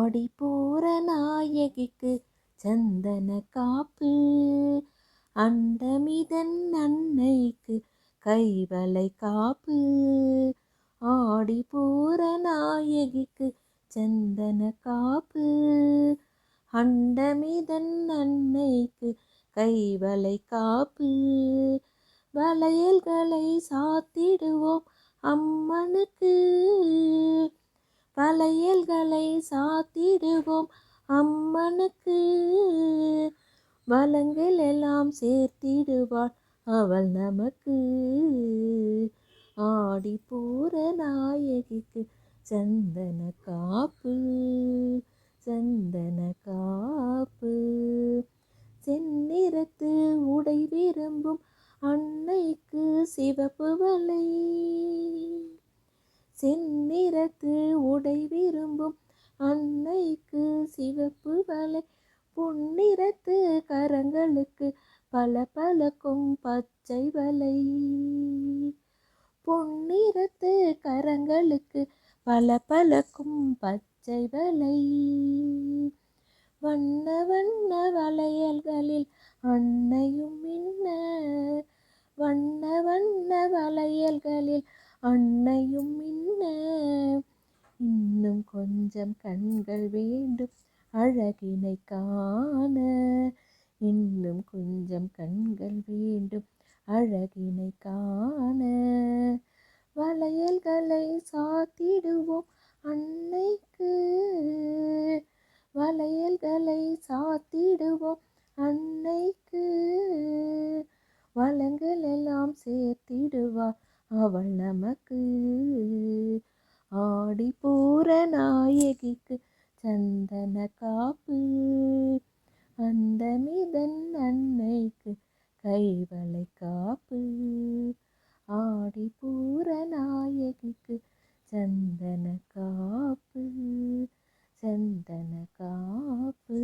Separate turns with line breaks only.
ஆடிப்பூர நாயகிக்கு சந்தன காப்பு, அண்டமிதன் அன்னைக்கு கைவளை காப்பு. ஆடிப்பூர நாயகிக்கு சந்தன காப்பு, அண்டமிதன் அன்னைக்கு கைவளை காப்பு. வளையல்களை சாத்திடுவோம் அம்மனுக்கு, வளையல்களை சாத்திடுவோம் அம்மனுக்கு. வளங்கள் எல்லாம் சேர்த்திடுவாள் அவள் நமக்கு. ஆடிப்பூர நாயகிக்கு சந்தன காப்பு, சந்தன காப்பு. செந்நிறத்து உடை விரும்பும் அன்னைக்கு சிவப்பு வளை, செந்நிறத்து உடை விரும்பும் அன்னைக்கு சிவப்பு வளை. பொன்னிறத்து கரங்களுக்கு பல பலக்கும் பச்சை வளை, பொன்னிறத்து கரங்களுக்கு பல பலக்கும் பச்சை வளை. வண்ண வண்ண வளையல்களில் அன்னையும் மின்ன, வண்ண வண்ண வளையல்களில் அன்னையும் மின்ன. இன்னும் கொஞ்சம் கண்கள் வேண்டும் அழகினை காண, இன்னும் கொஞ்சம் கண்கள் வேண்டும் அழகினை காண. வளையல்களை சாத்திடுவோம் அன்னைக்கு, வளையல்களை சாத்திடுவோம் அன்னைக்கு. வளங்கள் எல்லாம் சேர்த்திடுவாள் அவள் நமக்கு. ஆடிப்பூர நாயகிக்கு சந்தன காப்பு, அண்டமிதன் அன்னைக்கு கைவளை காப்பு. ஆடிப்பூர நாயகிக்கு சந்தன காப்பு, சந்தன காப்பு.